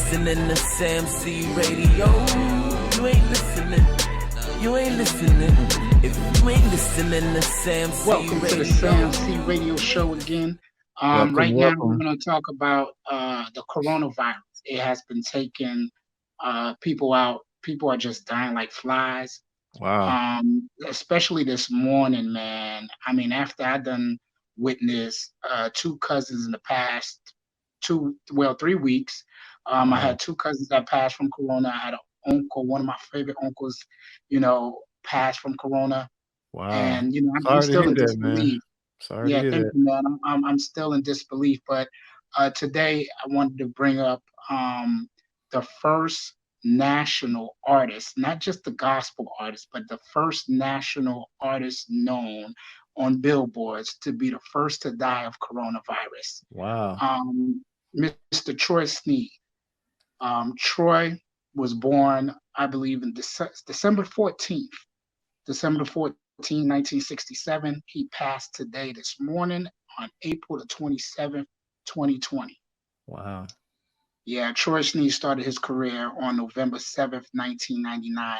listening to Sam C Radio. You ain't listening. You ain't listening. If you ain't listening to Sam C Welcome Radio. to the Sam C Radio Show again. Right now, we're going to talk about the coronavirus. It has been taking people out. People are just dying like flies. Wow. Especially this morning, man. I mean, after I done witnessed two cousins in the past 3 weeks. I had two cousins that passed from corona. I had an uncle, one of my favorite uncles, passed from corona. Wow. And I'm Sorry to still hear in that, man. disbelief. Sorry to Yeah, hear thank that. you, man. I'm still in disbelief. But today I wanted to bring up the first national artist, not just the gospel artist, but the first national artist known on billboards to be the first to die of coronavirus. Wow. Mr. Troy Sneed. Troy was born, I believe, in December 14th. December 14th, 1967. He passed today, this morning, on April the 27th, 2020. Wow. Yeah, Troy Sneed started his career on November 7th, 1999.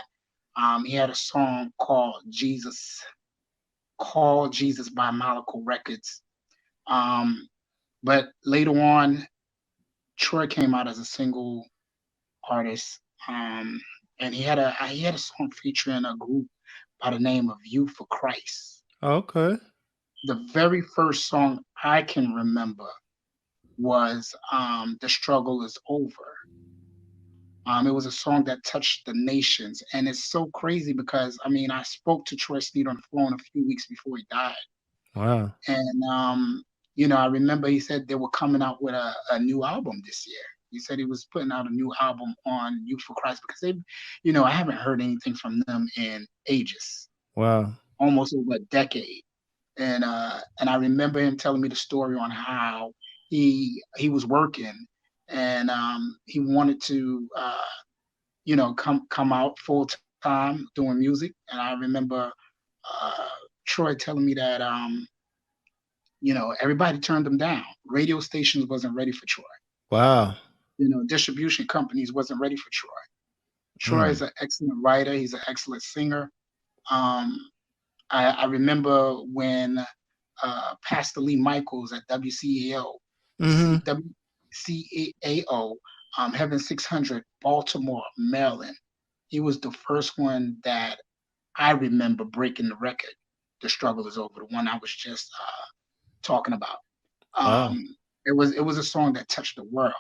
He had a song called Jesus by Molecule Records. But later on, Troy came out as a single artist. And he had a song featuring a group by the name of Youth for Christ. Okay. The very first song I can remember was The Struggle Is Over. It was a song that touched the nations. And it's so crazy because, I spoke to Troy Sneed on the phone a few weeks before he died. Wow. And, I remember he said they were coming out with a new album this year. He said he was putting out a new album on Youth for Christ because I haven't heard anything from them in ages. Wow. Almost over a decade. And I remember him telling me the story on how he was working and he wanted to come out full time doing music. And I remember Troy telling me that everybody turned him down. Radio stations wasn't ready for Troy. Wow. Distribution companies wasn't ready for Troy. Troy is an excellent writer. He's an excellent singer. I remember when Pastor Lee Michaels at WCAO, Heaven 600, Baltimore, Maryland, he was the first one that I remember breaking the record. The Struggle Is Over, the one I was just talking about. Wow. It was a song that touched the world.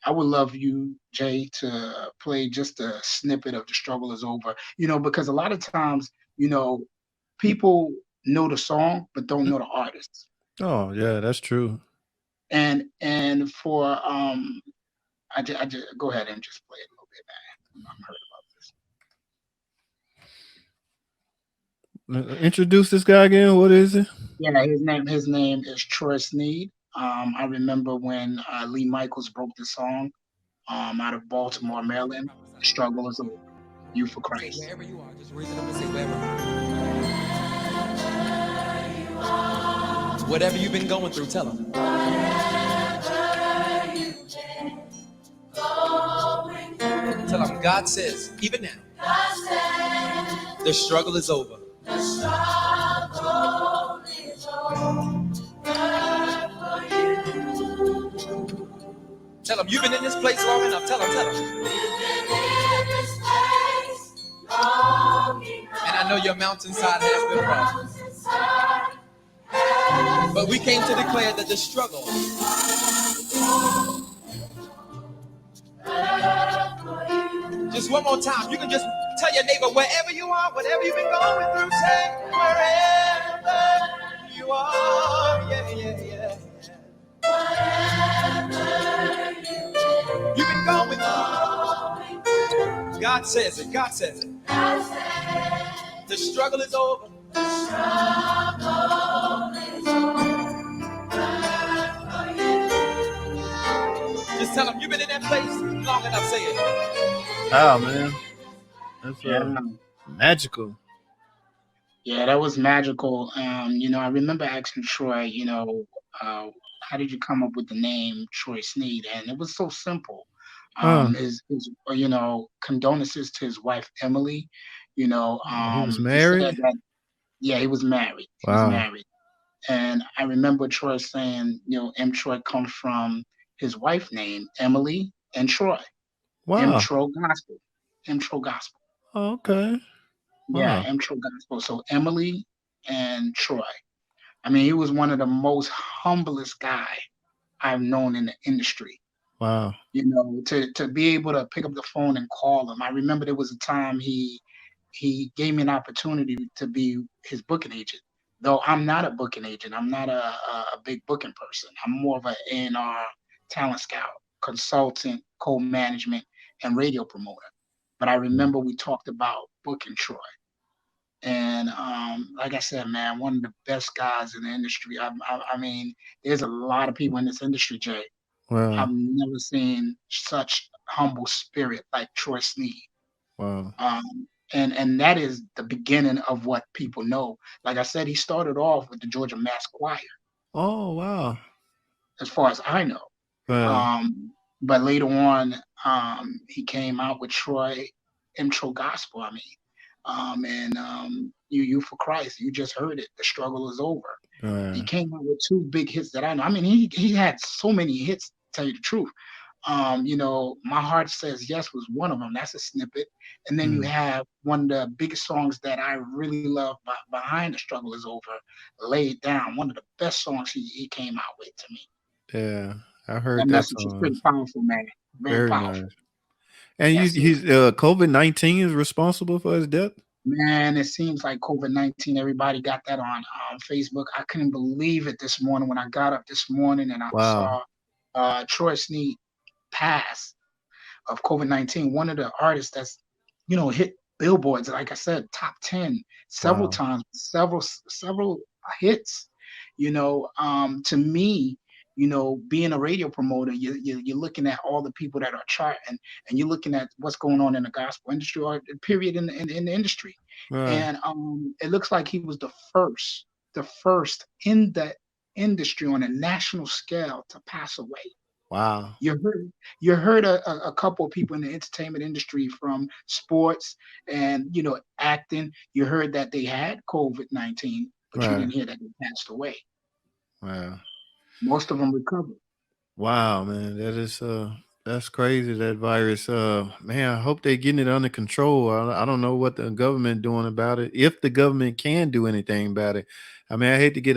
I would love you, Jay, to play just a snippet of The Struggle Is Over, because a lot of times, people know the song but don't know the artist. Oh, yeah, that's true. And for I just go ahead and just play it a little bit, man. I'm heard about this. Introduce this guy again. What is it? Yeah, his name is Troy Sneed. I remember when Lee Michaels broke the song out of Baltimore, Maryland. The Struggle Is Over. You for Christ. Wherever you are, just raise it up and say wherever. Whatever you've been going through, tell them. Tell them God says, even now, the struggle is over. The struggle is over for you. Tell them you've been in this place long enough. Tell them. You've been in this place long enough. And I know your mountainside has been rough. But we came to declare that the struggle just one more time. You can just tell your neighbor wherever you are, whatever you've been going through, say wherever you are. Yeah. You've been going through. God says it. The struggle is over. The struggle is over. Just tell them you've been in that place long enough. Say it. Wow, man. That's magical. Yeah, that was magical. I remember asking Troy, how did you come up with the name Troy Sneed? And it was so simple. His condolences to his wife Emily. He was He said married. that, yeah, he was married. He was Wow. married. And I remember Troy saying, M. Troy comes from his wife name, Emily and Troy. M. Wow. Troy Gospel. M. Troy Gospel. Oh, okay. Yeah, Wow. M. Troy Gospel. So Emily and Troy. I mean, he was one of the most humblest guy I've known in the industry. Wow. To be able to pick up the phone and call him. I remember there was a time he gave me an opportunity to be his booking agent. Though I'm not a booking agent, I'm not a big booking person. I'm more of an A&R, talent scout, consultant, co-management, and radio promoter. But I Mm. remember we talked about booking Troy. And like I said, man, one of the best guys in the industry. I mean, there's a lot of people in this industry, Jay. I've Wow. never seen such humble spirit like Troy Sneed. Wow. And that is the beginning of what people know. Like I said, he started off with the Georgia Mass Choir, Oh, wow. as far as I know. Wow. But later on, he came out with Troy Intro Gospel. I mean, and you for Christ. You just heard it. The struggle is over. He Wow. came out with two big hits that I know. I mean, he had so many hits. To tell you the truth. My Heart Says Yes was one of them. That's a snippet. And then you Mm. have one of the biggest songs that I really love behind The Struggle Is Over, Lay It Down. One of the best songs he came out with to me. Yeah, I heard That that message is song. pretty powerful, man. Very Very powerful. nice. And Yes, sir. he's COVID-19 is responsible for his death. Man, it seems like COVID-19, everybody got that on Facebook. I couldn't believe it this morning when I got up this morning and I Wow. saw Troy Sneed pass of COVID-19, one of the artists that's, hit billboards, like I said, top 10 several Wow. times, several hits. To me, being a radio promoter, you're looking at all the people that are charting, and you're looking at what's going on in the gospel industry or period in the industry. Right. And it looks like he was the first in the industry on a national scale to pass away. Wow. You heard a couple of people in the entertainment industry from sports and acting. You heard that they had COVID-19, but you Right. didn't hear that they passed away. Wow. Most of them recovered. Wow, man. That's crazy, that virus. Man, I hope they're getting it under control. I don't know what the government doing about it. If the government can do anything about it. I mean, I hate to get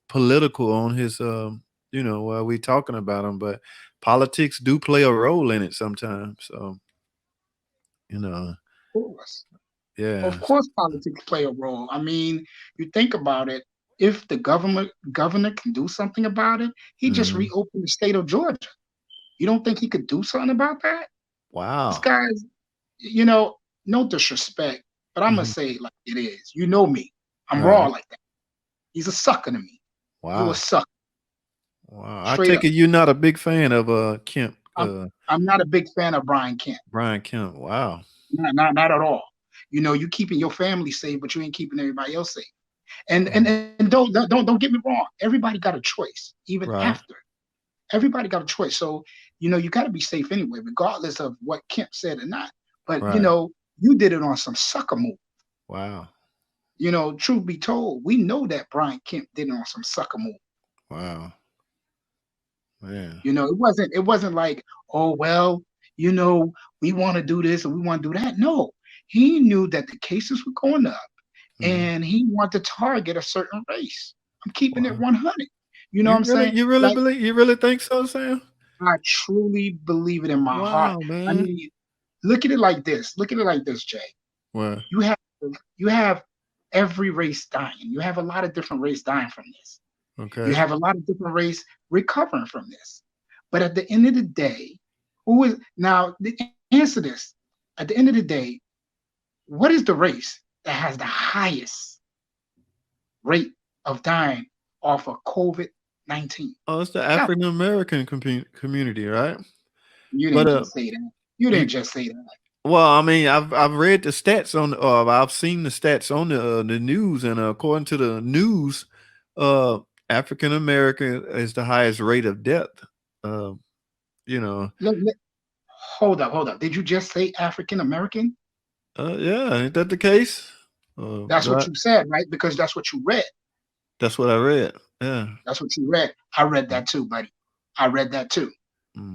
political on his while we talking about him, but politics do play a role in it sometimes. So, you know, Of course, yeah. of course, politics play a role. I mean, you think about it. If the governor can do something about it, he just Mhm. reopened the state of Georgia. You don't think he could do something about that? This Wow. guy's, you know, no disrespect, but I'm gonna Mhm. say it like it is. You know me. I'm raw Right. like that. He's a sucker to me. You a Wow. sucker, Wow. I straight take up. it you're not a big fan of Kemp, I'm not a big fan of Brian Kemp. Brian Kemp. Wow. Not at all. You keeping your family safe, but you ain't keeping everybody else safe. And and Mm. and don't get me wrong. Everybody got a choice, even Right. after. Everybody got a choice. So you got to be safe anyway, regardless of what Kemp said or not. But Right. you did it on some sucker move. Wow. Truth be told, we know that Brian Kemp did it on some sucker move. Wow. Man. It wasn't like, oh well, you know, we want to do this and we want to do that. No, he knew that the cases were going up, Mhm. and he wanted to target a certain race. I'm keeping it Wow. 100. You know what I'm saying? Like, You really think so, Sam? I truly believe it in my heart. Wow, I man. mean, look at it like this. Look at it like this, Jay. Well, You have you have every race dying. You have a lot of different race dying from this. You okay. have a lot of different race recovering from this. But at the end of the day, who is now the answer this? At the end of the day, what is the race that has the highest rate of dying off of COVID-19? Oh, it's the Tell me. African American community, right? You But didn't just say that. You you didn't just say that. well, I mean, I've read the stats on, I've seen the stats on the news, and according to the news, uh, African American is the highest rate of death. Uh, you know, Look, look, Hold up. Did you just say African American? Yeah, ain't that the case? That's what Right. you said, right? Because that's what you read. That's what I read. Yeah. That's what you read. I read that too, buddy. I read that too.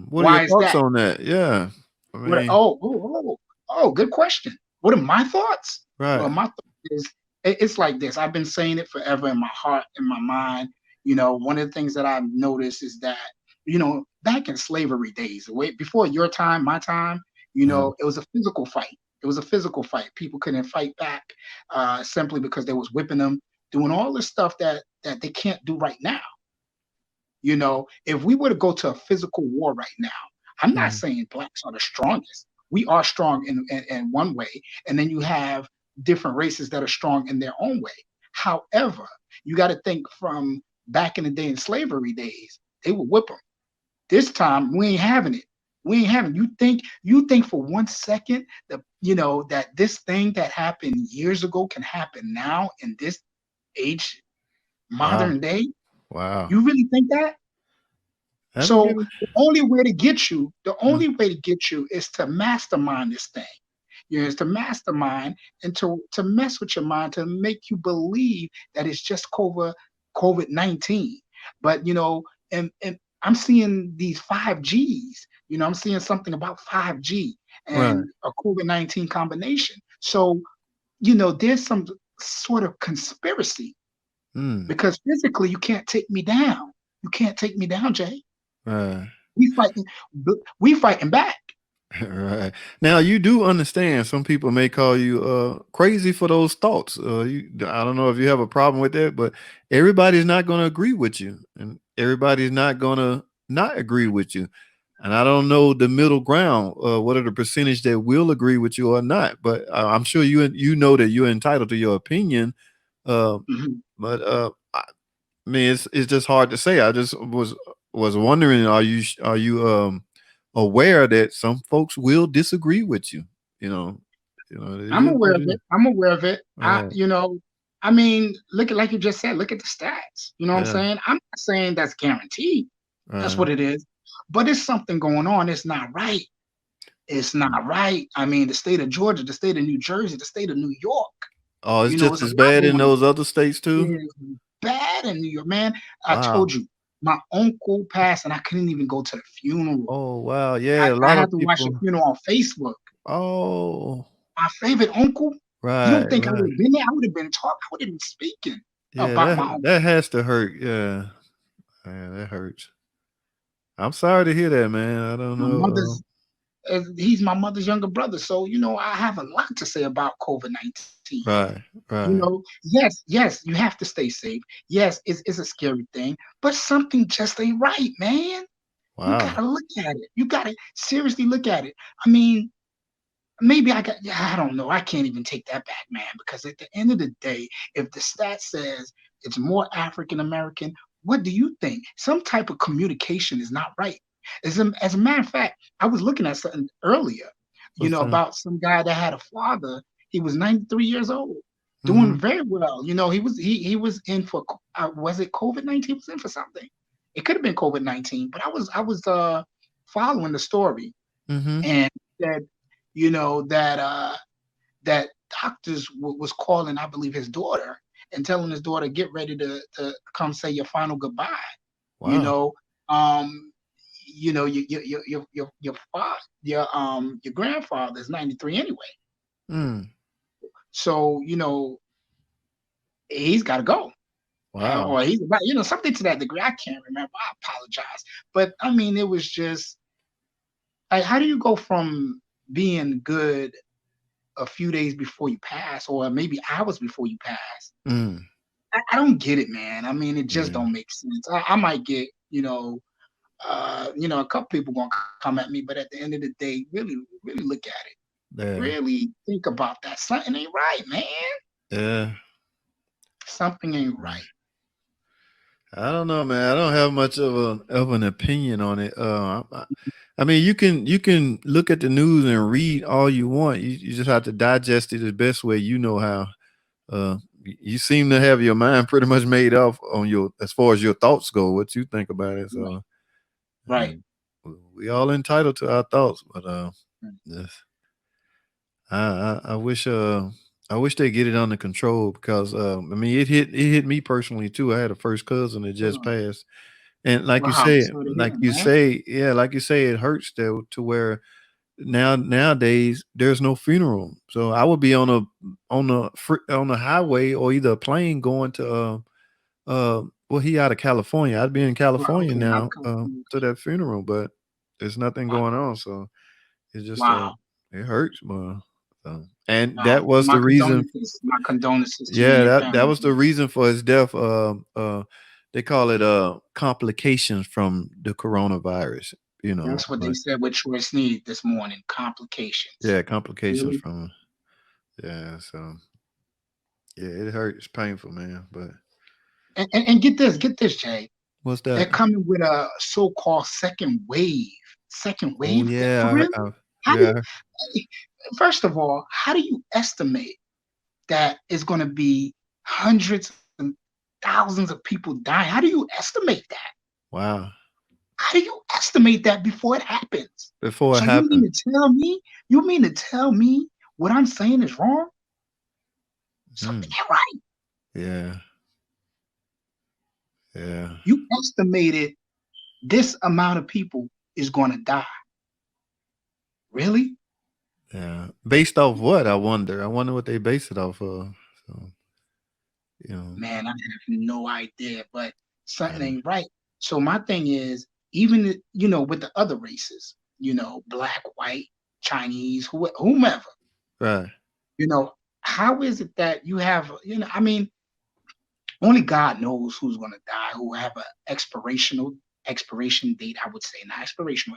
What are your Why is thoughts that? on that? Yeah. I What? mean, Good question. What are my thoughts? right. Well, my thought is it's like this. I've been saying it forever in my heart, in my mind. One of the things that I've noticed is that, back in slavery days, way before your time, my time, Uh, it was a physical fight. It was a physical fight. People couldn't fight back simply because they was whipping them, doing all this stuff that they can't do right now. If we were to go to a physical war right now, I'm not mm, saying blacks are the strongest. We are strong in one way, and then you have different races that are strong in their own way. However, you got to think from back in the day in slavery days, they would whip them. This time, we ain't having it. We ain't having. You think for 1 second that that this thing that happened years ago can happen now in this age, wow. modern day? Wow. You really think that? Let me So give it. the Mm, only way to get you is to mastermind this thing. Is to mastermind and to mess with your mind to make you believe that it's just COVID-19. But and I'm seeing these 5Gs. I'm seeing something about 5G right. and a COVID-19 combination. So, there's some sort of conspiracy Mm, because physically you can't take me down. You can't take me down, Jay. right. We fighting, we fighting back. Right. Now you do understand some people may call you crazy for those thoughts. I don't know if you have a problem with that, but everybody's not going to agree with you and everybody's not going to not agree with you. And I don't know the middle ground, what are the percentage that will agree with you or not, but I'm sure you know that you're entitled to your opinion. Uh, Mhm. but I mean, it's just hard to say. I just was wondering, are you aware that some folks will disagree with you? You know, it I'm is aware what of it is. it. I'm aware of it. Right, I mean, look at like you just said. Look at the stats. You know what I'm yeah, saying? I'm not saying that's guaranteed. That's right. what it is. But it's something going on. It's not right. It's Mm. not right. I mean, the state of Georgia, the state of New Jersey, the state of New York. Oh, it's It's just a as lot bad in going on. those other states too. It is bad in New York, man. I Wow. told you, my uncle passed, and I couldn't even go to the funeral. Oh, wow. I, Yeah, a I lot had of to watch the people. funeral on Facebook. Oh, My favorite uncle. You right, don't think I right. would have been there? I would have been talking. I would have been speaking Yeah, about my that uncle. that has to hurt. Yeah, man, that hurts. I'm sorry to hear that, man. I don't My know. mother's. He's my mother's younger brother, so I have a lot to say about COVID-19. Right, right. Yes, you have to stay safe. Yes, it's a scary thing, but something just ain't right, man. You Wow. gotta look at it. You gotta seriously look at it. I mean, maybe yeah, I don't know. I can't even take that back, man, because at the end of the day, if the stat says it's more African American, what do you think? Some type of communication is not right. As a matter of fact, I was looking at something earlier, What's that? about some guy that had a father. He was 93 years old, doing Mhm. very well. He was in for was it COVID-19? He was in for something. It could have been COVID-19, but I was following the story Mhm. and said, that doctors was calling, I believe, his daughter and telling his daughter, get ready to come say your final goodbye. You Wow. know, your grandfather is 93 anyway, Mm. so he's got to go. Wow. Or he's about, something to that degree. I can't remember. I apologize, but I mean, it was just like, how do you go from being good a few days before you pass, or maybe hours before you pass? Mm. I don't get it, man. I mean, it just Yeah. don't make sense. I might get, a couple people gonna come at me, but at the end of the day, really, really look at it. Yeah. Really think about that. Something ain't right, man. Yeah. Something ain't Yeah. right. I don't know, man. I don't have much of an opinion on it. I mean, you can look at the news and read all you want. You just have to digest it the best way you know how. You seem to have your mind pretty much made up on your as far as your thoughts go, what you think about it. Right. So, Right. um, we all entitled to our thoughts, but Mm. this, I wish they get it under control because I mean it hit me personally too. I had a first cousin that just Mm. passed, and Wow, sorry to hear, man. like you say, it hurts to where nowadays there's no funeral. So I would be on the highway or either a plane going to well, he out of California. I'd be in Wow, California okay, now to that funeral, but there's nothing wow, going on. So it's just wow, it hurts, man. So, and wow. that was the reason. My condolences to you and Yeah, your that family, was the man. reason for his death. They call it complications from the coronavirus. You know, That's what they but said with Troy Sneed this morning. Complications. yeah, complications Really? from yeah. So yeah, it hurt. It's painful, man. But And get this, Jay. what's They're that? coming with a so-called second wave. Second Oh wave? For yeah, real? How do yeah. you, first of all, how do you estimate that it's going to be hundreds and thousands of people dying? How do you estimate that? Wow. How do you estimate that before it happens? Before it So you happened. mean to tell me, what I'm saying is wrong? Something Mm, ain't right. yeah, yeah, You estimated this amount of people is going to die. Really? yeah. Based off what? I wonder. I wonder what they base it off of. So you know. Man, I have no idea, but something Yeah. ain't right. So my thing is, even with the other races, black, white, Chinese, whomever, Right. you know, how is it that you have, I mean, only God knows who's going to die, who have a expiration date, I would say, not expiration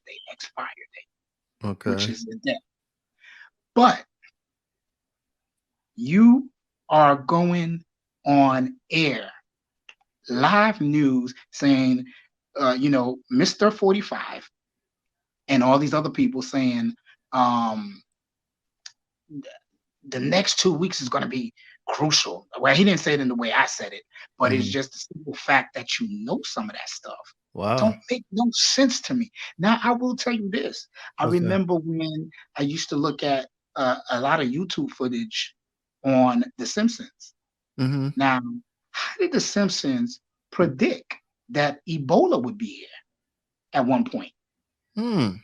date, expire date, which Okay. is the death. But you are going on air, live news, saying, Mr. 45 and all these other people saying, um, the next 2 weeks is going to be crucial. Well, he didn't say it in the way I said it, but it's Mhm. just the simple fact that some of that stuff Wow. don't make no sense to me. Now, I will tell you this. I What's that? remember when I used to look at a lot of YouTube footage on The Simpsons. Mhm. Now, how did The Simpsons predict that Ebola would be here at one point? Hmm.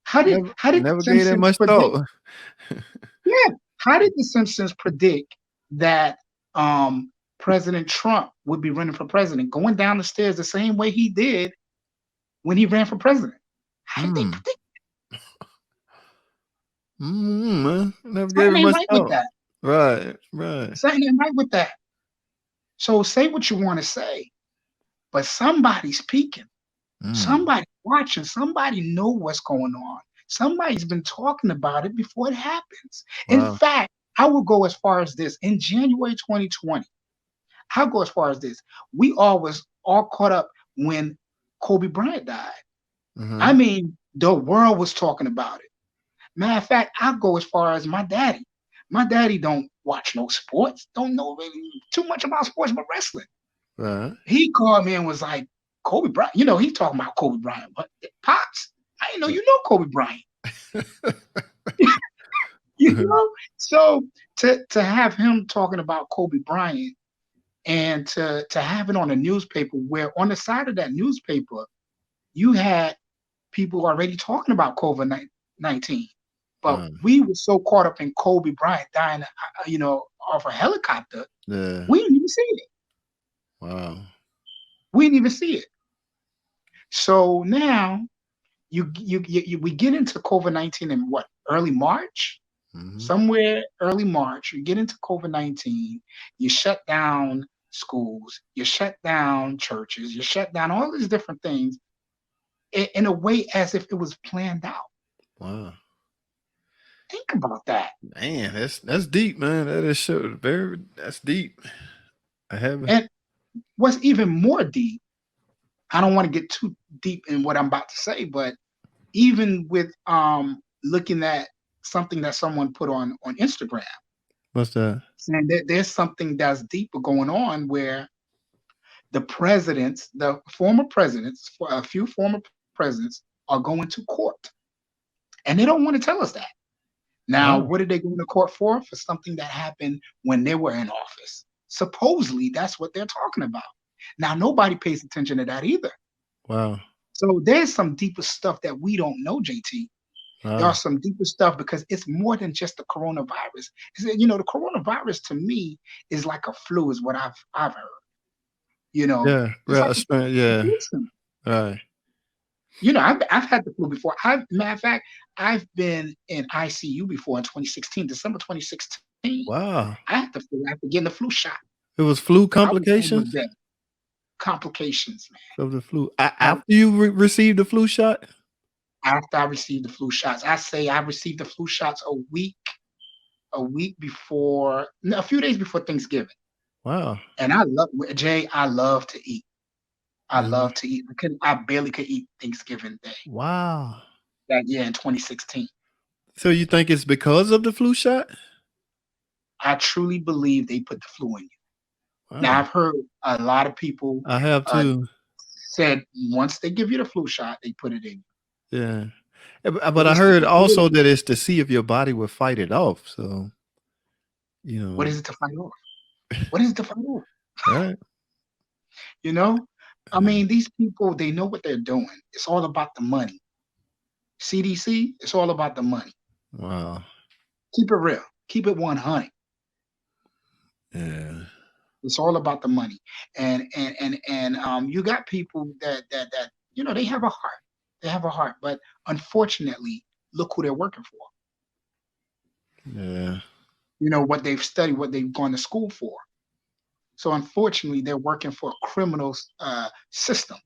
How did The Never gave that Simpsons much predict? thought. Yeah. How did The Simpsons predict that President Trump would be running for president, going down the stairs the same way he did when he ran for president? How did they Hmm. predict? Man. Never gave Something it ain't much right with thought. that. Right. Right. Something ain't right with that. So say what you want to say, but somebody's peeking. Mm. Somebody watching, somebody know what's going on. Somebody's been talking about it before it happens. In Wow. fact, I will go as far as this. In January 2020, I'll go as far as this. We all was all caught up when Kobe Bryant died. I Mhm. mean, the world was talking about it. Matter of fact, I'll go as far as my daddy. My daddy don't watch no sports, don't know really too much about sports but wrestling. Right. He called me and was like, Kobe Bryant, he's talking about Kobe Bryant. But Pops, I didn't know you know Kobe Bryant. You know? So to have him talking about Kobe Bryant and to have it on a newspaper where on the side of that newspaper, you had people already talking about COVID-19. But Wow. we were so caught up in Kobe Bryant dying, off a helicopter, Yeah. we didn't even see it. Wow. We didn't even see it. So now we get into COVID-19 in what, early March? Mhm. Somewhere early March, you get into COVID-19, you shut down schools, you shut down churches, you shut down all these different things in a way as if it was planned out. Wow. Think about that. Man, that's deep, man. That is so very that's deep. I haven't. And what's even more deep, I don't want to get too deep in what I'm about to say, but even with looking at something that someone put on Instagram, What's that? saying that there's something that's deeper going on where The presidents, the former presidents, for a few former presidents are going to court, and they don't want to tell us that. Now, Wow. what are they going to court for? For something that happened when they were in office. Supposedly, that's what they're talking about. Now, nobody pays attention to that either. Wow. So there's some deeper stuff that we don't know, JT. There are Wow. some deeper stuff because it's more than just the coronavirus. The coronavirus to me is like a flu, is what I've heard. You know, Yeah. it's like Well, yeah. listen, Right. I've had the flu before. Matter of fact, I've been in ICU before in 2016, December 2016. I Wow. had the flu after getting the flu shot. It was flu I was almost complications dead. Complications, man. of the flu I, after you received the flu shot. After I received the flu shots, I say I received the flu shots a week before, no, a few days before Thanksgiving. Wow. And I love Jay. I love to eat. I Yeah. love to eat. I barely could eat Thanksgiving Day Wow. that year in 2016. So you think it's because of the flu shot? I truly believe they put the flu in you. Now Wow. I've heard a lot of people I have uh, too. said once they give you the flu shot, they put it in you. Yeah. But But I it's heard not also really. that it's to see if your body will fight it off. So, you What know, is it to fight off? What is it to fight off? right? You know, I Uh, mean, these people, they know what they're doing. It's all about the money. CDC, it's all about the money. Wow. Keep it real. Keep it 100. Yeah. It's all about the money. And you got people that they have a heart. They have a heart, but unfortunately, look who they're working for. Yeah. What they've studied, what they've gone to school for. So unfortunately, they're working for a criminal system.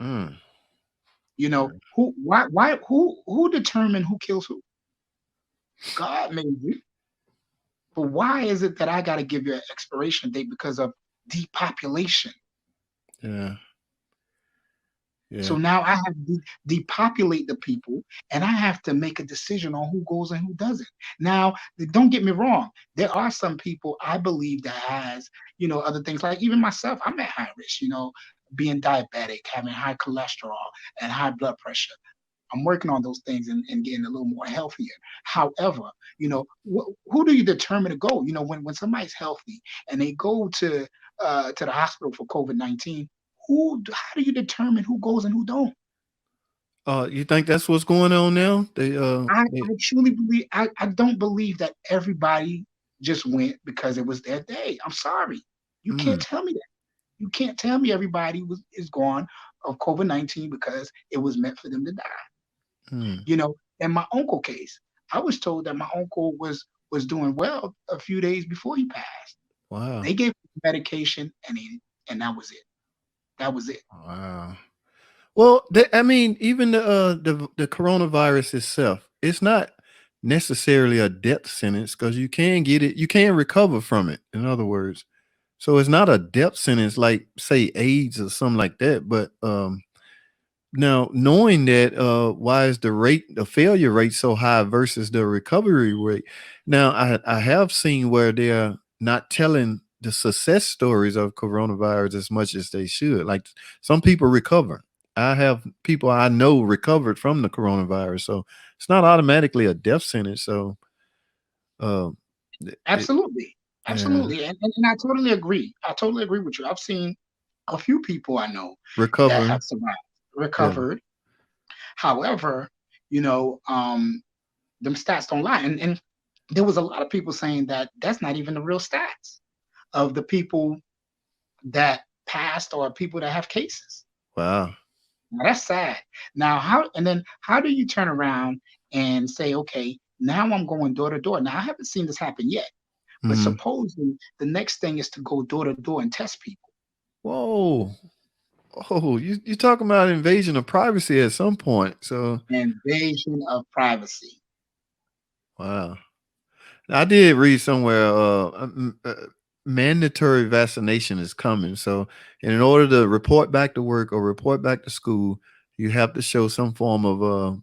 Mm. Who determined who kills who? God made you. But why is it that I got to give you an expiration date because of depopulation? Yeah. So Yeah. now I have to depopulate the people, and I have to make a decision on who goes and who doesn't. Now, don't get me wrong. There are some people I believe that has, other things like even myself. I'm at high risk, being diabetic, having high cholesterol and high blood pressure. I'm working on those things and getting a little more healthier. However, who do you determine to go? When somebody's healthy and they go to the hospital for COVID-19, how do you determine who goes and who don't? You think that's what's going on now? I truly believe I don't believe that everybody just went because it was their day. I'm sorry. You can't mm, tell me that. You can't tell me everybody is gone of COVID-19 because it was meant for them to die. mm, In my uncle case, I was told that my uncle was doing well a few days before he passed. wow. They gave him medication and that was it. That was it. Wow. Well, I mean, even the coronavirus itself, it's not necessarily a death sentence because you can get it, you can recover from it. In other words, so it's not a death sentence like say AIDS or something like that. But now knowing that, why is the failure rate so high versus the recovery rate? Now I have seen where they're not telling the success stories of coronavirus as much as they should. Like some people recover. I have people I know recovered from the coronavirus, so it's not automatically a death sentence. So, um, it, Absolutely. yeah, Absolutely. And I totally agree. I totally agree with you. I've seen a few people I know that have recovering. survived, Yeah, recovered. However, you know, um, them stats don't lie. And there was a lot of people saying that that's not even the real stats of the people that passed or people that have cases. wow. Now that's sad. Now how do you turn around and say, okay, now I'm going door to door. Now I haven't seen this happen yet, but Mhm. supposedly the next thing is to go door to door and test people. Whoa. Oh, you talking about invasion of privacy at some point. So Invasion of privacy. wow. I did read somewhere mandatory vaccination is coming. So in order to report back to work or report back to school, you have to show some form of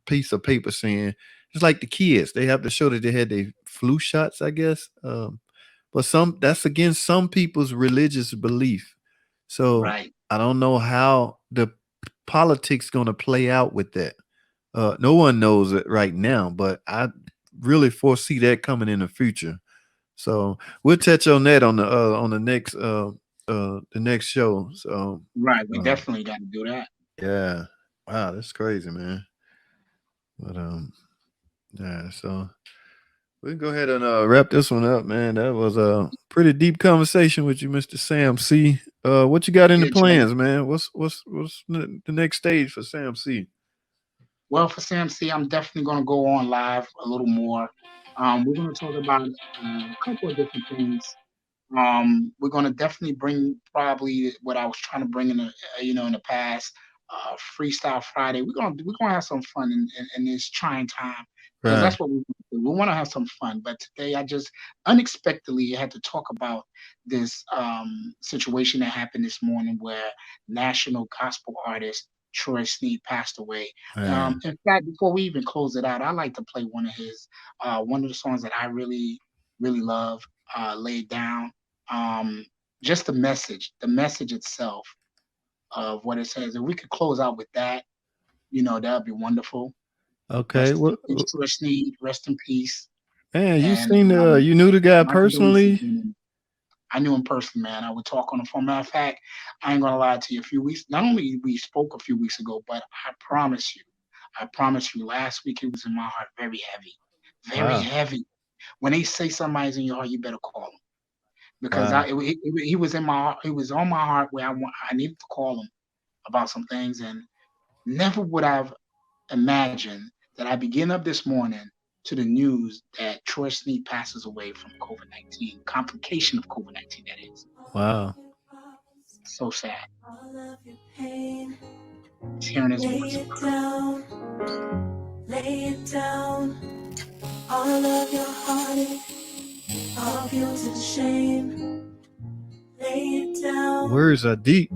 piece of paper saying it's like the kids. They have to show that they had their flu shots, I guess. But that's against some people's religious belief. So Right. I don't know how the politics going to play out with that. No one knows it right now, but I really foresee that coming in the future. So we'll touch on that on the next show. So Right. We uh, definitely got to do that. yeah, wow, that's crazy, man. But yeah. So we can go ahead and wrap this one up, man. That was a pretty deep conversation with you, Mr. Sam C. What you got in the Yeah, Jay. plans, man? What's the next stage for Sam C? Well, for Sam C, I'm definitely going to go on live a little more. We're going to talk about a couple of different things. We're going to definitely bring probably what I was trying to bring in the in the past, Freestyle Friday. We're gonna have some fun in this trying time because Right. that's what we want to do. We want to have some fun. But today, I just unexpectedly had to talk about this situation that happened this morning where national gospel artist Troy Sneed passed away. Man. In fact, before we even close it out, I like to play one of the songs that I really love, "Lay It Down." um, just the message itself of what it says. If we could close out with that, that would be wonderful. Okay. Rest in What peace, Troy Sneed. Rest in peace. man, And you knew the guy my condolences, personally? man. I knew him personally, man. I would talk on the phone. Matter of fact, I ain't gonna lie to you. A few weeks, not only we spoke a few weeks ago, but I promise you, last week it was in my heart very heavy, very Wow. heavy. When they say somebody's in your heart, you better call him because Wow. he was in my he was on my heart where I needed to call him about some things, and never would I've imagined that I'd be getting up this morning to the news that Troy Sneed passes away from COVID-19, complication of COVID-19. That is Wow. so sad. All of your pain, Just hearing his lay voice. it down, lay it down. All of your heartache, all guilt and shame, lay it down, Words are deep.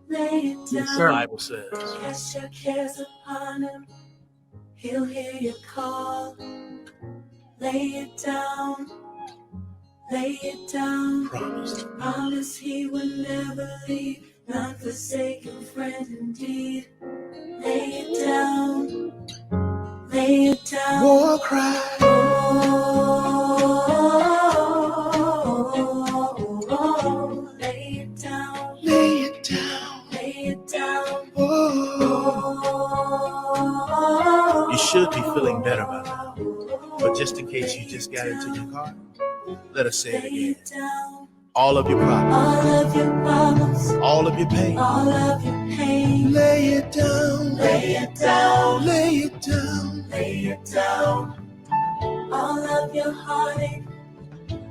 lay it Yes, The sir. down. Bible says, Cast your cares upon him, he'll hear your call. Lay it down, lay it down. promised. Promise he would never leave, not forsaken friend indeed. Lay it down, lay it down. War cry. Oh, lay it down, Lay it down. lay it down. Oh. You should be feeling better by now. But just in case you just got into your car, let us say it again. All of your problems, All of your problems, all of your pain, all of your pain. lay it down. Lay it down, Lay it down. lay it down. All of your heartache,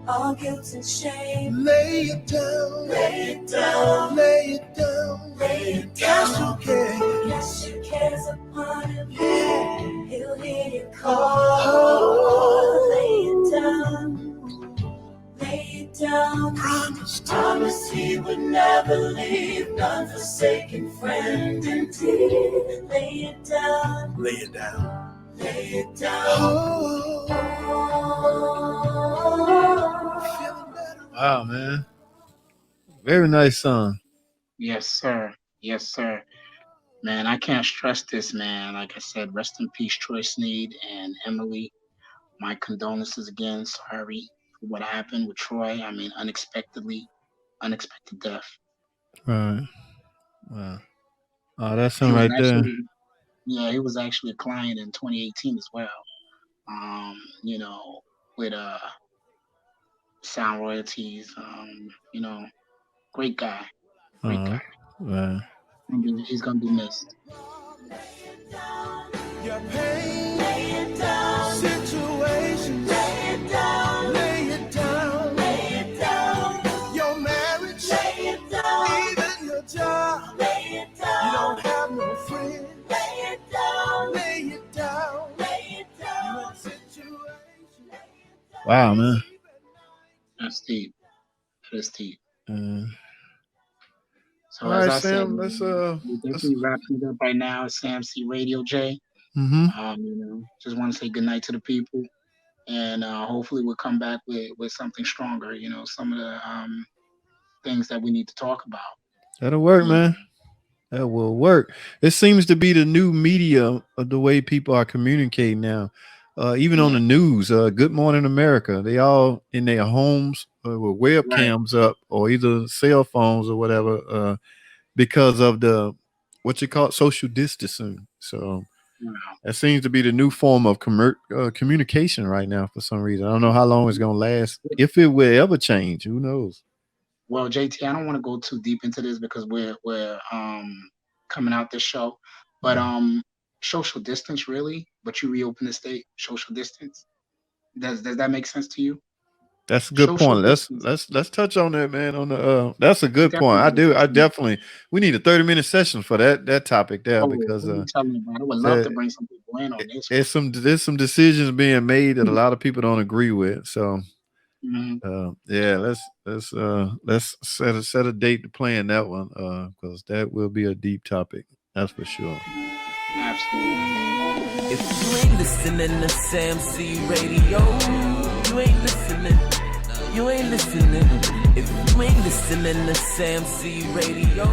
all guilt and shame. Lay it down. Lay it down, Lay it down. lay it Cast down. your care. Cast your cares upon him, Yeah. he'll hear your call. Lay it down, lay it down. Promised. Promise he would never leave, none forsaken friend indeed. Lay it down, Lay it down. lay it down. Oh. Feeling better. Wow, man. Very nice song. Yes, sir. Yes, sir. Man, I can't stress this, man. Like I said, rest in peace, Troy Sneed and Emily. My condolences again. Sorry for what happened with Troy. I mean, unexpected death. Right. Wow. Oh, that's He him was right there. actually, yeah, he was actually a client in 2018 as well. You know, with sound royalties. Great guy, great Oh, guy. right. He's gonna be missed. Your pain, lay it down. Situations, lay it down. Lay it down, lay it down. Your marriage, lay it down. Even your job, lay it down. You don't have no friends, lay it down. Lay it down, lay it down. Situation, lay it down. Wow, man. That's deep. That's deep. Uh, So all as right, I said, Sam. we're Let's. definitely wrapping it up right now. It's Sam C Radio J. Mm-hmm. Just want to say good night to the people, and hopefully we'll come back with something stronger. Some of the things that we need to talk about. That'll work, Yeah. man. That will work. It seems to be the new media of the way people are communicating now. Even on Yeah. the news, Good Morning America, they all in their homes with Right. webcams up or either cell phones or whatever because of the what you call it, social distancing. So Wow. that seems to be the new form of communication right now for some reason. I don't know how long it's going to last. If it will ever change, who knows? Well, JT, I don't want to go too deep into this because we're coming out this show, but social distance really. But you reopen the state, social distance. Does that make sense to you? That's a good Social point. Let's distance. let's let's touch on that, man. On the that's a It good point. definitely I makes do. sense I to me. definitely. We need a 30-minute session for that topic there Oh, because what are you telling me about? I would love to there, bring some people in on this there's some decisions being made that a one. lot of people don't agree with. So Mhm. yeah, let's set a date to plan that one because that will be a deep topic. That's for sure. Absolutely. If you ain't listening to Sam C Radio, you ain't listening. You ain't listening. If you ain't listening to Sam C Radio,